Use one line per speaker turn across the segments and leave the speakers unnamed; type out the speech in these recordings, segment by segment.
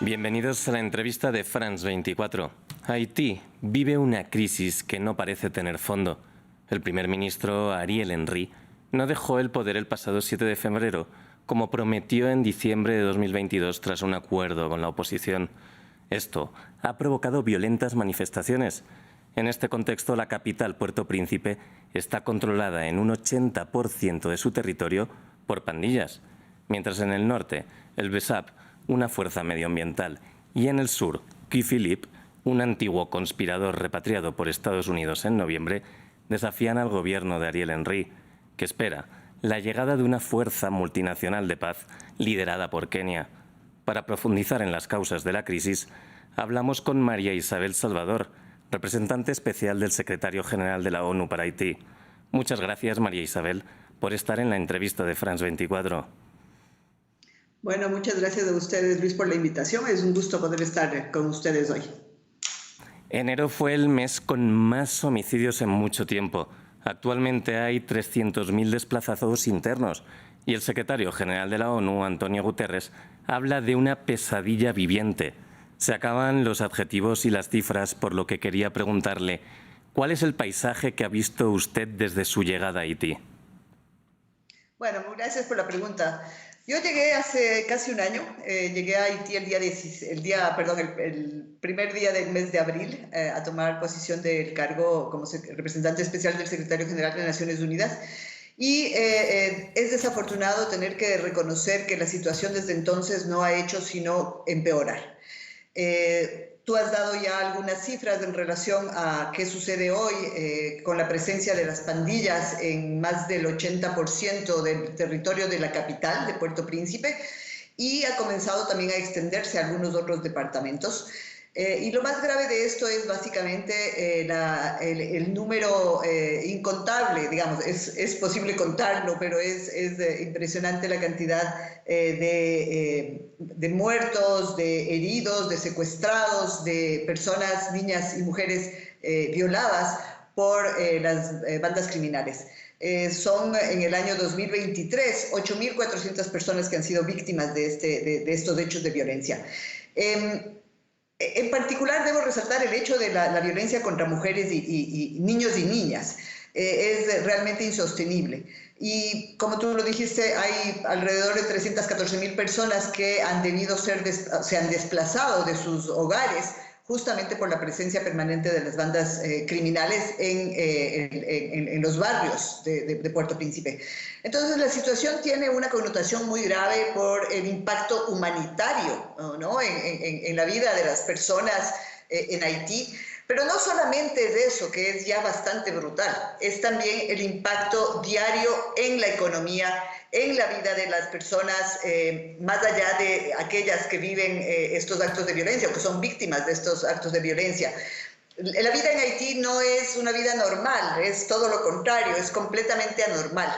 Bienvenidos a la entrevista de France 24. Haití vive una crisis que no parece tener fondo. El primer ministro Ariel Henry no dejó el poder el pasado 7 de febrero, como prometió en diciembre de 2022 tras un acuerdo con la oposición. Esto ha provocado violentas manifestaciones. En este contexto, la capital, Puerto Príncipe, está controlada en un 80% de su territorio por pandillas, mientras en el norte, el Besap, una fuerza medioambiental, y en el sur, Guy Philippe, un antiguo conspirador repatriado por Estados Unidos en noviembre, desafían al gobierno de Ariel Henry, que espera la llegada de una fuerza multinacional de paz liderada por Kenia. Para profundizar en las causas de la crisis, hablamos con María Isabel Salvador, representante especial del secretario general de la ONU para Haití. Muchas gracias, María Isabel, por estar en la entrevista de France 24.
Bueno, muchas gracias a ustedes, Luis, por la invitación. Es un gusto poder estar con ustedes hoy.
Enero fue el mes con más homicidios en mucho tiempo. Actualmente hay 300.000 desplazados internos y el secretario general de la ONU, Antonio Guterres, habla de una pesadilla viviente. Se acaban los adjetivos y las cifras, por lo que quería preguntarle, ¿cuál es el paisaje que ha visto usted desde su llegada a Haití?
Bueno, gracias por la pregunta. Yo llegué hace casi un año, llegué a Haití el primer día del mes de abril a tomar posición del cargo como representante especial del secretario general de Naciones Unidas. Y es desafortunado tener que reconocer que la situación desde entonces no ha hecho sino empeorar. Tú has dado ya algunas cifras en relación a qué sucede hoy con la presencia de las pandillas en más del 80% del territorio de la capital, de Puerto Príncipe, y ha comenzado también a extenderse a algunos otros departamentos. Y lo más grave de esto es básicamente el número incontable, digamos, es posible contarlo, pero es impresionante la cantidad de muertos, de heridos, de secuestrados, de personas, niñas y mujeres violadas por las bandas criminales. Son en el año 2023 8.400 personas que han sido víctimas de estos hechos de violencia. En particular debo resaltar el hecho de la violencia contra mujeres y niños y niñas. Es realmente insostenible. Y como tú lo dijiste, hay alrededor de 314.000 personas que se han desplazado de sus hogares justamente por la presencia permanente de las bandas criminales en los barrios de Puerto Príncipe. Entonces la situación tiene una connotación muy grave por el impacto humanitario, ¿no? en la vida de las personas en Haití. Pero no solamente es eso, que es ya bastante brutal, es también el impacto diario en la economía, en la vida de las personas, más allá de aquellas que viven estos actos de violencia o que son víctimas de estos actos de violencia. La vida en Haití no es una vida normal, es todo lo contrario, es completamente anormal.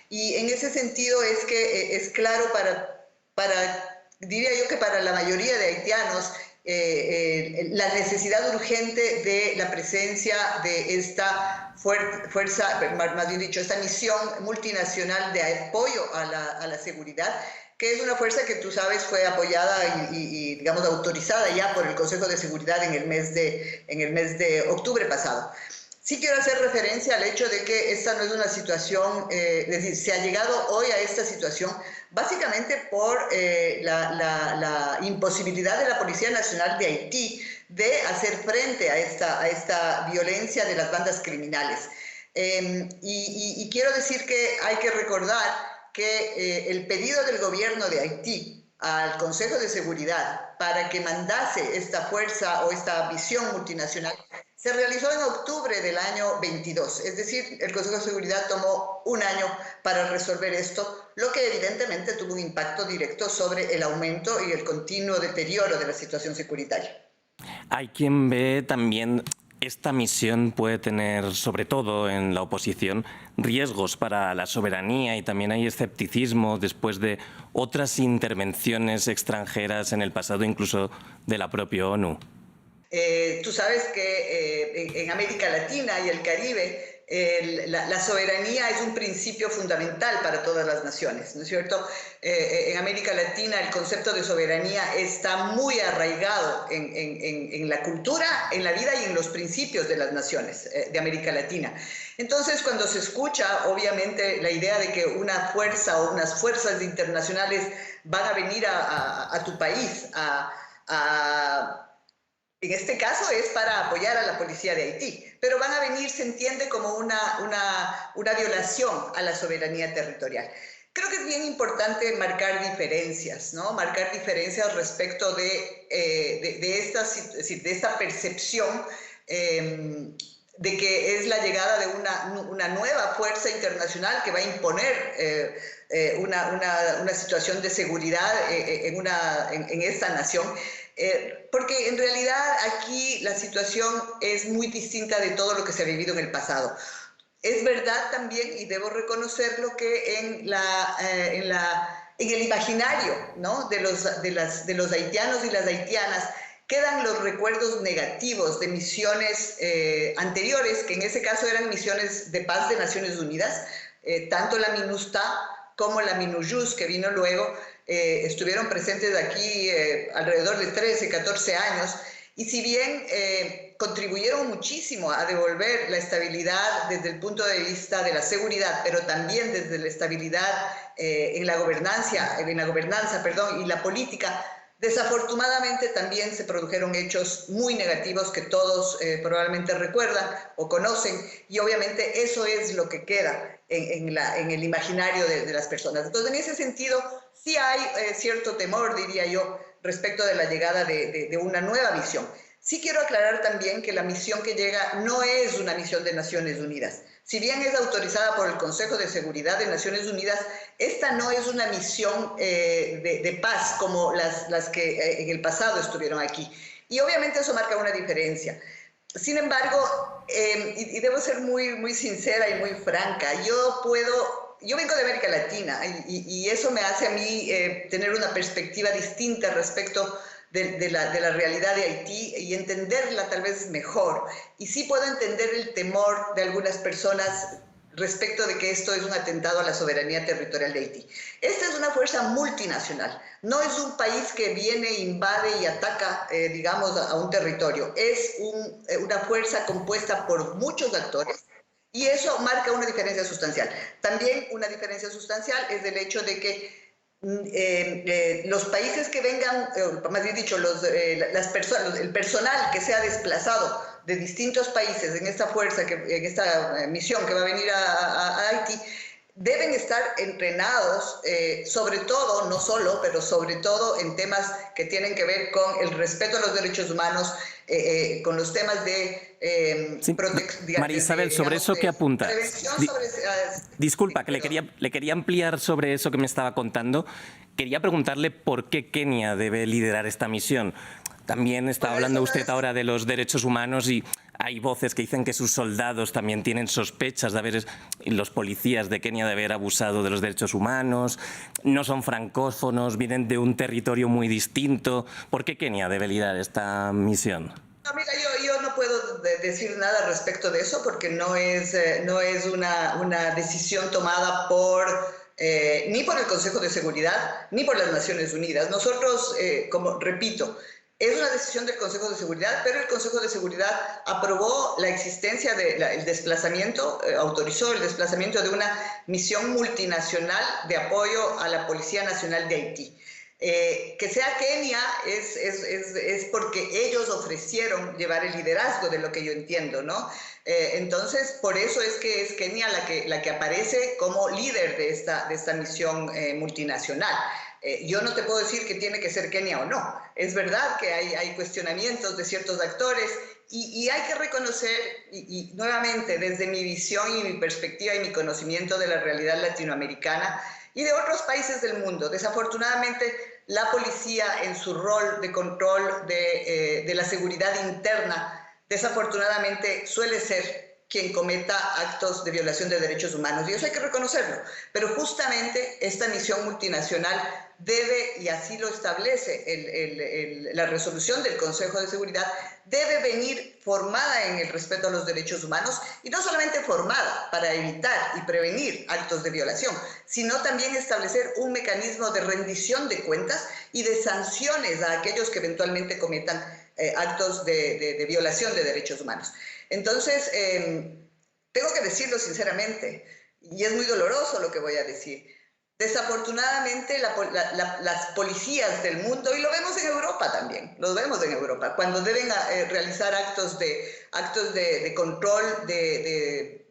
Y en ese sentido es que es claro diría yo que para la mayoría de haitianos, la necesidad urgente de la presencia de esta fuerza, más bien dicho, esta misión multinacional de apoyo a la seguridad, que es una fuerza que tú sabes fue apoyada y digamos autorizada ya por el Consejo de Seguridad en el mes de octubre pasado. Sí quiero hacer referencia al hecho de que esta no es una situación, es decir, se ha llegado hoy a esta situación básicamente por la imposibilidad de la Policía Nacional de Haití de hacer frente a esta violencia de las bandas criminales. Y quiero decir que hay que recordar que el pedido del gobierno de Haití al Consejo de Seguridad para que mandase esta fuerza o esta visión multinacional se realizó en octubre del año 22, es decir, el Consejo de Seguridad tomó un año para resolver esto, lo que evidentemente tuvo un impacto directo sobre el aumento y el continuo deterioro de la situación securitaria.
Hay quien ve también esta misión puede tener, sobre todo en la oposición, riesgos para la soberanía y también hay escepticismo después de otras intervenciones extranjeras en el pasado, incluso de la propia ONU.
Tú sabes que en América Latina y el Caribe la soberanía es un principio fundamental para todas las naciones, ¿no es cierto? En América Latina el concepto de soberanía está muy arraigado en la cultura, en la vida y en los principios de las naciones de América Latina. Entonces, cuando se escucha, obviamente, la idea de que una fuerza o unas fuerzas internacionales van a venir a tu país en este caso es para apoyar a la policía de Haití, pero van a venir, se entiende, como una violación a la soberanía territorial. Creo que es bien importante marcar diferencias, ¿no? Marcar diferencias respecto de esta percepción de que es la llegada de una nueva fuerza internacional que va a imponer una situación de seguridad en esta nación. Porque en realidad aquí la situación es muy distinta de todo lo que se ha vivido en el pasado. Es verdad también, y debo reconocerlo, que en el imaginario, ¿no?, de los haitianos y las haitianas quedan los recuerdos negativos de misiones anteriores, que en ese caso eran misiones de paz de Naciones Unidas, tanto la MINUSTAH como la MINUJUS, que vino luego, estuvieron presentes aquí alrededor de 13, 14 años, y si bien contribuyeron muchísimo a devolver la estabilidad desde el punto de vista de la seguridad, pero también desde la estabilidad en la gobernanza, y la política, desafortunadamente también se produjeron hechos muy negativos que todos probablemente recuerdan o conocen, y obviamente eso es lo que queda en el imaginario de las personas. Entonces, en ese sentido, sí hay cierto temor, diría yo, respecto de la llegada de una nueva misión. Sí quiero aclarar también que la misión que llega no es una misión de Naciones Unidas. Si bien es autorizada por el Consejo de Seguridad de Naciones Unidas, esta no es una misión de paz como las que en el pasado estuvieron aquí. Y obviamente eso marca una diferencia. Sin embargo, y debo ser muy, muy sincera y muy franca, yo vengo de América Latina y eso me hace a mí tener una perspectiva distinta respecto de la realidad de Haití y entenderla tal vez mejor. Y sí puedo entender el temor de algunas personas respecto de que esto es un atentado a la soberanía territorial de Haití. Esta es una fuerza multinacional, no es un país que viene, invade y ataca, digamos, a un territorio. Es una fuerza compuesta por muchos actores, y eso marca una diferencia sustancial. También una diferencia sustancial es el hecho de que los países que vengan, más bien dicho, el personal que sea desplazado de distintos países en esta fuerza, en esta misión que va a venir a Haití, deben estar entrenados, sobre todo, no solo, pero sobre todo en temas que tienen que ver con el respeto a los derechos humanos, con los temas de
sí, María Isabel, sobre eso que apunta. Disculpa, que le quería ampliar sobre eso que me estaba contando. Quería preguntarle por qué Kenia debe liderar esta misión. También está hablando usted ahora de los derechos humanos y hay voces que dicen que sus soldados también tienen sospechas de haber, los policías de Kenia, de haber abusado de los derechos humanos, no son francófonos, vienen de un territorio muy distinto. ¿Por qué Kenia debe liderar esta misión?
No, mira, yo no puedo decir nada respecto de eso porque no es una decisión tomada ni por el Consejo de Seguridad ni por las Naciones Unidas. Nosotros, como repito, es una decisión del Consejo de Seguridad, pero el Consejo de Seguridad aprobó la existencia el desplazamiento, autorizó el desplazamiento de una misión multinacional de apoyo a la Policía Nacional de Haití. Que sea Kenia es porque ellos ofrecieron llevar el liderazgo, de lo que yo entiendo, ¿no? Entonces, por eso es que es Kenia la que aparece como líder de esta misión multinacional. Yo no te puedo decir que tiene que ser Kenia o no. Es verdad que hay cuestionamientos de ciertos actores y hay que reconocer, y nuevamente desde mi visión y mi perspectiva y mi conocimiento de la realidad latinoamericana y de otros países del mundo, desafortunadamente la policía en su rol de control de la seguridad interna, desafortunadamente suele ser quien cometa actos de violación de derechos humanos, y eso hay que reconocerlo. Pero justamente esta misión multinacional debe, y así lo establece la resolución del Consejo de Seguridad, debe venir formada en el respeto a los derechos humanos, y no solamente formada para evitar y prevenir actos de violación, sino también establecer un mecanismo de rendición de cuentas y de sanciones a aquellos que eventualmente cometan actos de violación de derechos humanos. Entonces, tengo que decirlo sinceramente, y es muy doloroso lo que voy a decir. Desafortunadamente, las policías del mundo, y lo vemos en Europa también, lo vemos en Europa, cuando deben realizar actos de control,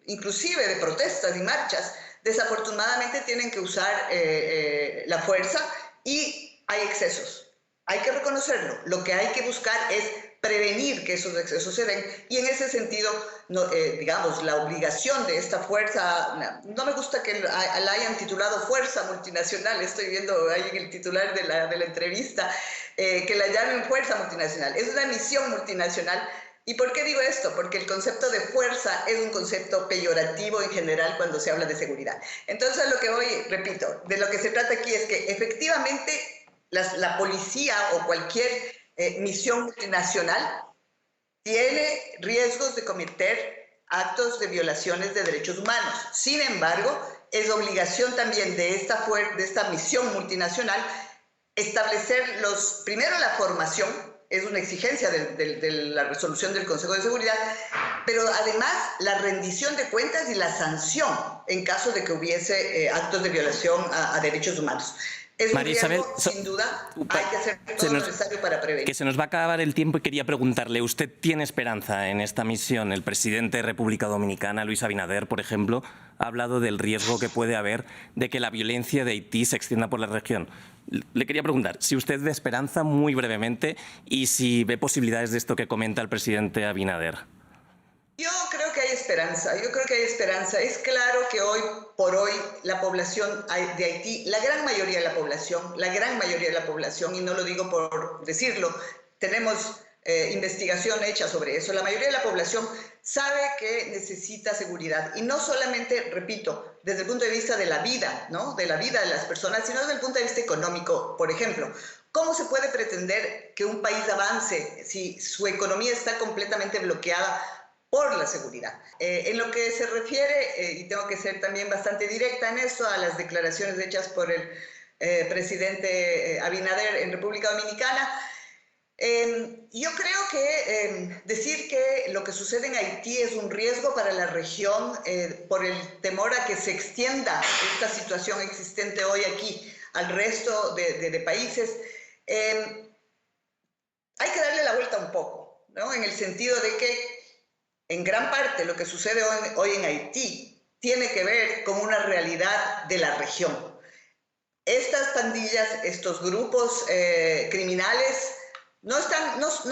inclusive de protestas y marchas, desafortunadamente tienen que usar la fuerza y hay excesos. Hay que reconocerlo. Lo que hay que buscar es prevenir que esos excesos se den, y en ese sentido, digamos, la obligación de esta fuerza, no me gusta que la hayan titulado fuerza multinacional, estoy viendo ahí en el titular de la entrevista, que la llamen fuerza multinacional, es una misión multinacional. ¿Y por qué digo esto? Porque el concepto de fuerza es un concepto peyorativo en general cuando se habla de seguridad. Entonces, lo que hoy, repito, de lo que se trata aquí es que efectivamente la policía o cualquier misión multinacional tiene riesgos de cometer actos de violaciones de derechos humanos. Sin embargo, es obligación también de esta misión multinacional establecer primero la formación, es una exigencia de la resolución del Consejo de Seguridad, pero además la rendición de cuentas y la sanción en caso de que hubiese actos de violación a derechos humanos. Es un riesgo, sin duda, hay que hacer todo lo necesario para prevenir.
Que se nos va a acabar el tiempo y quería preguntarle, ¿usted tiene esperanza en esta misión? El presidente de República Dominicana, Luis Abinader, por ejemplo, ha hablado del riesgo que puede haber de que la violencia de Haití se extienda por la región. Le quería preguntar si usted ve esperanza, muy brevemente, y si ve posibilidades de esto que comenta el presidente Abinader.
Yo creo que hay esperanza, Es claro que hoy por hoy la población de Haití, la gran mayoría de la población, y no lo digo por decirlo, tenemos investigación hecha sobre eso, la mayoría de la población sabe que necesita seguridad, y no solamente, repito, desde el punto de vista de la vida, ¿no? De la vida de las personas, sino desde el punto de vista económico. Por ejemplo, ¿cómo se puede pretender que un país avance si su economía está completamente bloqueada por la seguridad? En lo que se refiere, y tengo que ser también bastante directa en esto, a las declaraciones hechas por el presidente Abinader en República Dominicana, yo creo que decir que lo que sucede en Haití es un riesgo para la región por el temor a que se extienda esta situación existente hoy aquí al resto de países, hay que darle la vuelta un poco, ¿no? En el sentido de que en gran parte lo que sucede hoy en Haití tiene que ver con una realidad de la región. Estas pandillas, estos grupos criminales, no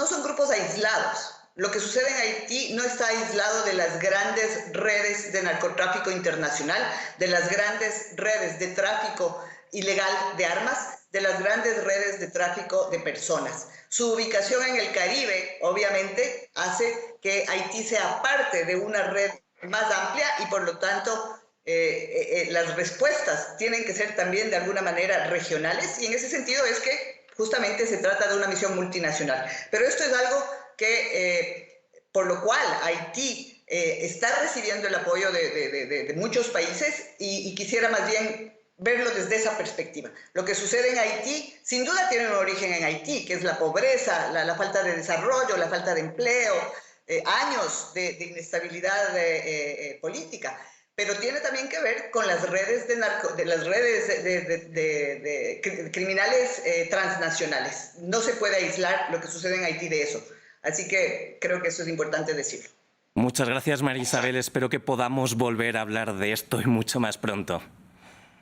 son grupos aislados. Lo que sucede en Haití no está aislado de las grandes redes de narcotráfico internacional, de las grandes redes de tráfico ilegal de armas, de las grandes redes de tráfico de personas. Su ubicación en el Caribe, obviamente, hace que Haití sea parte de una red más amplia y, por lo tanto, las respuestas tienen que ser también de alguna manera regionales, y en ese sentido es que justamente se trata de una misión multinacional. Pero esto es algo que, por lo cual Haití está recibiendo el apoyo de muchos países, y quisiera más bien verlo desde esa perspectiva. Lo que sucede en Haití, sin duda tiene un origen en Haití, que es la pobreza, la falta de desarrollo, la falta de empleo, años de inestabilidad política, pero tiene también que ver con las redes de criminales transnacionales. No se puede aislar lo que sucede en Haití de eso. Así que creo que eso es importante decirlo.
Muchas gracias, María Isabel. Espero que podamos volver a hablar de esto y mucho más pronto.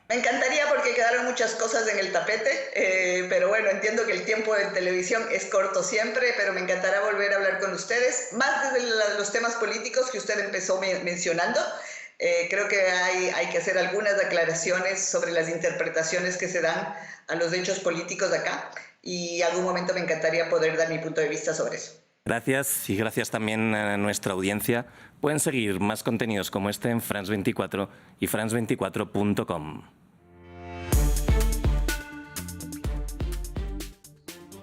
Me encantaría, porque quedaron muchas cosas en el tapete, pero bueno, entiendo que el tiempo en televisión es corto siempre, pero me encantará volver a hablar con ustedes, más desde los temas políticos que usted empezó mencionando. Creo que hay que hacer algunas aclaraciones sobre las interpretaciones que se dan a los hechos políticos acá, y algún momento me encantaría poder dar mi punto de vista sobre eso.
Gracias, y gracias también a nuestra audiencia. Pueden seguir más contenidos como este en France 24 y france24.com.